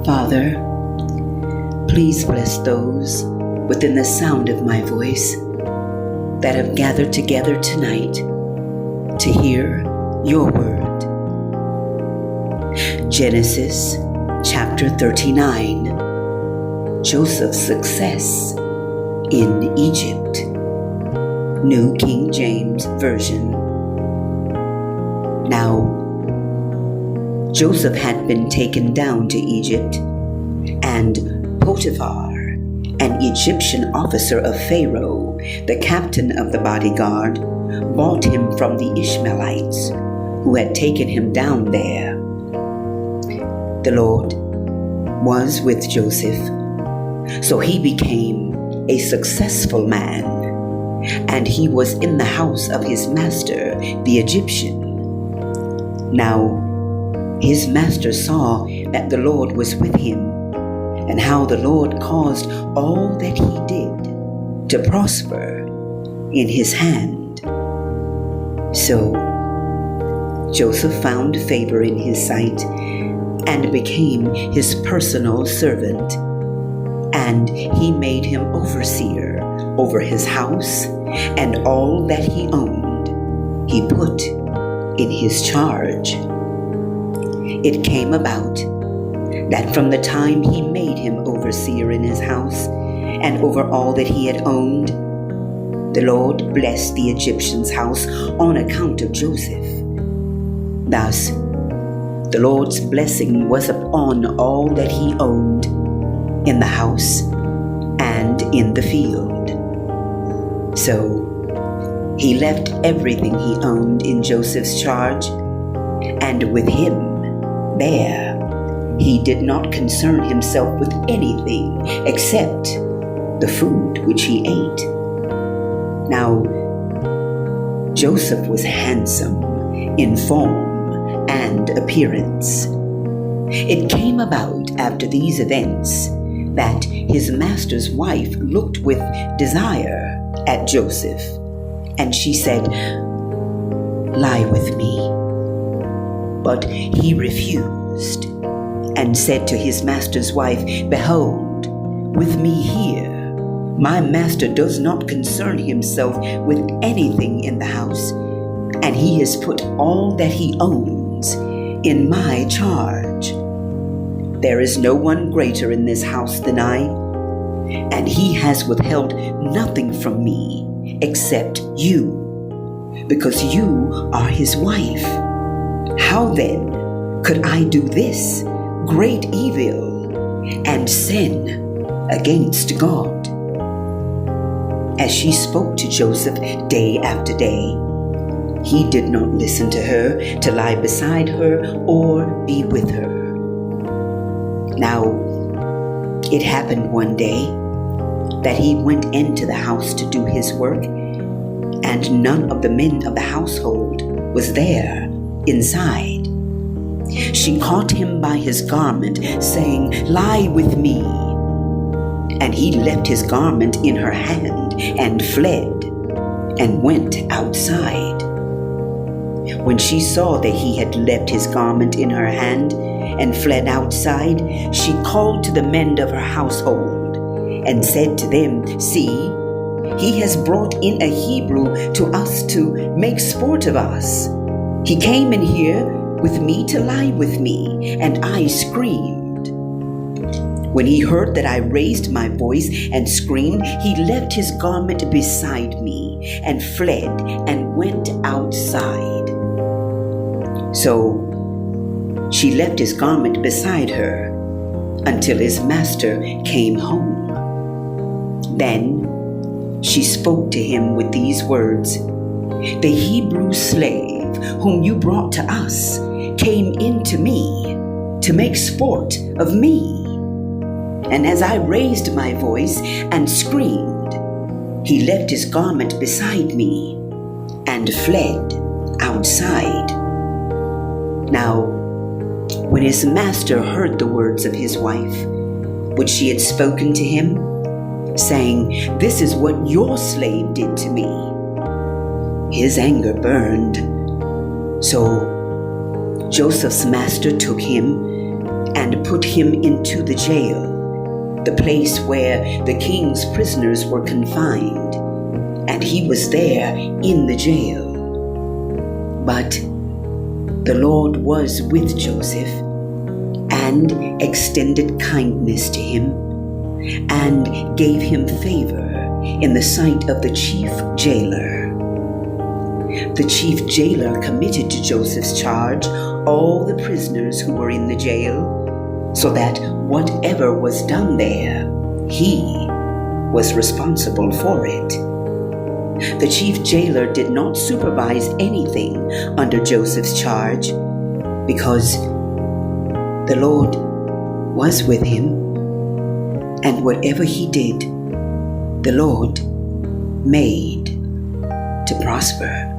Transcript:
Father, please bless those within the sound of my voice that have gathered together tonight to hear your word. Genesis chapter 39, Joseph's success in Egypt. New King James Version. Now, Joseph had been taken down to Egypt, and Potiphar, an Egyptian officer of Pharaoh, the captain of the bodyguard, bought him from the Ishmaelites who had taken him down there. The Lord was with Joseph, so he became a successful man, and he was in the house of his master, the Egyptian. Now, his master saw that the Lord was with him, and how the Lord caused all that he did to prosper in his hand. So Joseph found favor in his sight and became his personal servant, and he made him overseer over his house, and all that he owned he put in his charge. It came about that from the time he made him overseer in his house and over all that he had owned, the Lord blessed the Egyptian's house on account of Joseph. Thus, the Lord's blessing was upon all that he owned in the house and in the field. So he left everything he owned in Joseph's charge, and with him there he did not concern himself with anything except the food which he ate. Now, Joseph was handsome in form and appearance. It came about after these events that his master's wife looked with desire at Joseph, and she said, "Lie with me." But he refused and said to his master's wife, "Behold, with me here, my master does not concern himself with anything in the house, and he has put all that he owns in my charge. There is no one greater in this house than I, and he has withheld nothing from me except you, because you are his wife. How then could I do this great evil and sin against God?" As she spoke to Joseph day after day, he did not listen to her to lie beside her or be with her. Now, it happened one day that he went into the house to do his work, and none of the men of the household was there inside. She caught him by his garment, saying, "Lie with me." And he left his garment in her hand and fled and went outside. When she saw that he had left his garment in her hand and fled outside, she called to the men of her household and said to them, "See, he has brought in a Hebrew to us to make sport of us. He came in here with me to lie with me, and I screamed. When he heard that I raised my voice and screamed, he left his garment beside me and fled and went outside." So she left his garment beside her until his master came home. Then she spoke to him with these words, "The Hebrew slave whom you brought to us came in to me to make sport of me. And as I raised my voice and screamed, he left his garment beside me and fled outside." Now, when his master heard the words of his wife, which she had spoken to him, saying, "This is what your slave did to me," his anger burned. So Joseph's master took him and put him into the jail, the place where the king's prisoners were confined, and he was there in the jail. But the Lord was with Joseph and extended kindness to him and gave him favor in the sight of the chief jailer. The chief jailer committed to Joseph's charge all the prisoners who were in the jail, so that whatever was done there, he was responsible for it. The chief jailer did not supervise anything under Joseph's charge because the Lord was with him, and whatever he did, the Lord made to prosper.